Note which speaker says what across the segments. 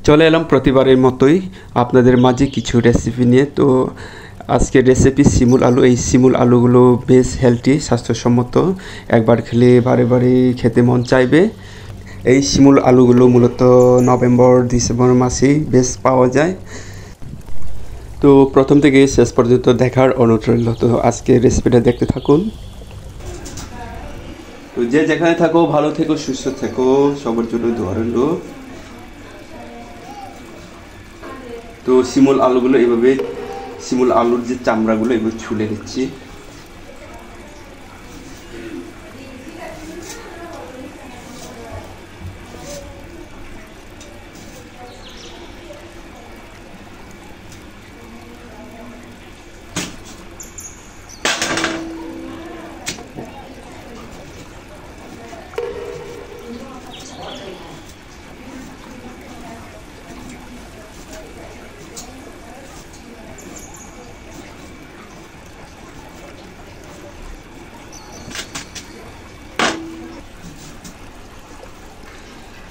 Speaker 1: চলে এলাম প্রতিবারের মতোই আপনাদের মাঝে কিছু রেসিপি নিয়ে। তো আজকের রেসিপি শিমুল আলু। এই শিমুল আলুগুলো বেশ হেলদি, স্বাস্থ্যসম্মত, একবার খেলে বারে বারে খেতে মন চাইবে। এই শিমুল আলুগুলো মূলত নভেম্বর ডিসেম্বর মাসেই বেশ পাওয়া যায়। তো প্রথম থেকে শেষ পর্যন্ত দেখার অনুরোধ রইল। তো আজকে রেসিপিটা দেখতে থাকুন। তো যে যেখানে থাকো ভালো থেকো, সুস্থ থেকো, সবার জন্য দোয়া রইল। তো শিমুল আলুগুলো এইভাবে, শিমুল আলুর যে চামড়াগুলো এগুলো ছুলে নিচ্ছি।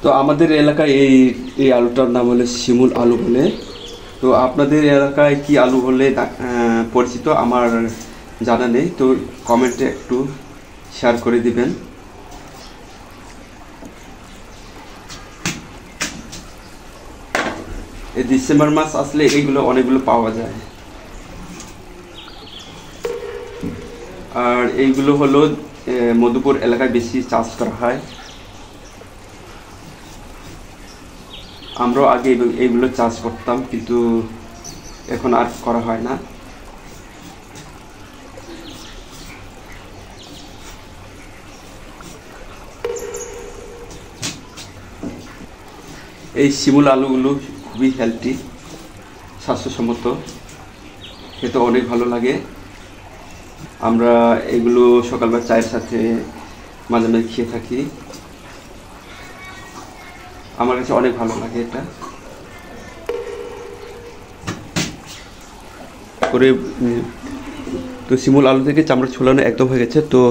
Speaker 1: তো আমাদের এলাকায় এই এই আলুটার নাম হলো শিমুল আলু বলে। তো আপনাদের এলাকায় কি আলু বলে পরিচিত আমার জানা নেই। তো কমেন্টে একটু শেয়ার করে দিবেন। এই ডিসেম্বর মাস আসলে এইগুলো অনেকগুলো পাওয়া যায়। আর এইগুলো হলো মধুপুর এলাকায় বেশি চাষ করা হয়। আমরাও আগে এইগুলো চাষ করতাম, কিন্তু এখন আর করা হয় না। এই শিমুল আলুগুলো খুবই হেলদি, স্বাস্থ্যসম্মত, খেতে অনেক ভালো লাগে। আমরা এগুলো সকালবেলা চায়ের সাথে মাঝে মাঝে খেয়ে থাকি। আমার কাছে অনেক ভালো লাগে এটা করে। তো শিমুল আলু থেকে চামড়া ছোলানো একদম হয়ে গেছে। তো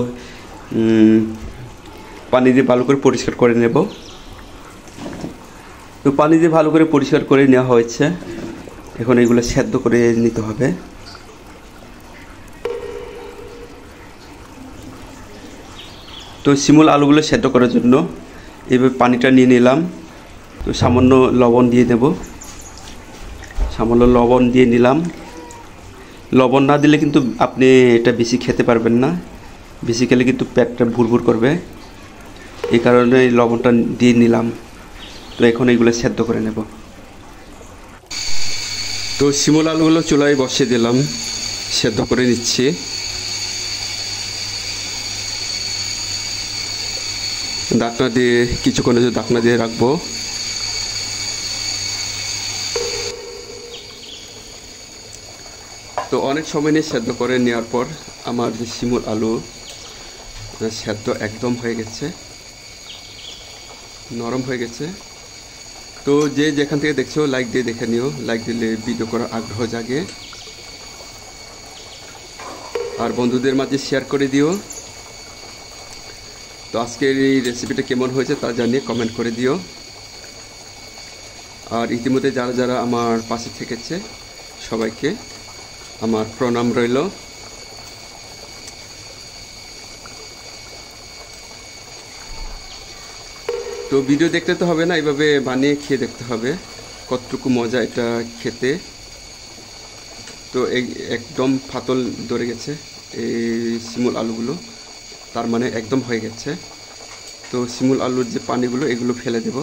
Speaker 1: পানি দিয়ে ভালো করে পরিষ্কার করে নেব। তো পানি দিয়ে ভালো করে পরিষ্কার করে নেওয়া হয়েছে। এখন এগুলো সেদ্ধ করে নিতে হবে। তো শিমুল আলুগুলো সেদ্ধ করার জন্য এভাবে পানিটা নিয়ে নিলাম। তো সামান্য লবণ দিয়ে দেব, সামান্য লবণ দিয়ে নিলাম। লবণ না দিলে কিন্তু আপনি এটা বেশি খেতে পারবেন না, বেশি খেলে কিন্তু পেটটা ভুরভুর করবে। এই কারণে লবণটা দিয়ে নিলাম। তো এখন এগুলো সেদ্ধ করে নেব। তো শিমুল আলুগুলো চুলায় বসিয়ে দিলাম, সেদ্ধ করে নিচ্ছি। ঢাকনা দিয়ে কিছুক্ষণের জন্য ঢাকনা দিয়ে রাখবো। তো অনেক সময় নিয়ে সেদ্ধ করে নেওয়ার পর আমার যে শিমুল আলু সেদ্ধ একদম হয়ে গেছে, নরম হয়ে গেছে। তো যে যেখান থেকে দেখছো লাইক দিয়ে দেখে নিও, লাইক দিলে ভিডিও করার আগ্রহ জাগে। আর বন্ধুদের মাঝে শেয়ার করে দিও। তো আজকের এই রেসিপিটা কেমন হয়েছে তা জানিয়ে কমেন্ট করে দিও। আর ইতিমধ্যে যারা যারা আমার পাশে থেকেছে সবাইকে আমার প্রণাম রইল। তো ভিডিও দেখতে তো হবে না, এইভাবে বানিয়ে খেয়ে দেখতে হবে কতটুকু মজা এটা খেতে। তো একদম ফাতল ধরে গেছে এই শিমুল আলুগুলো, তার মানে একদম হয়ে গেছে। তো শিমুল আলুর যে পানিগুলো এগুলো ফেলে দেব।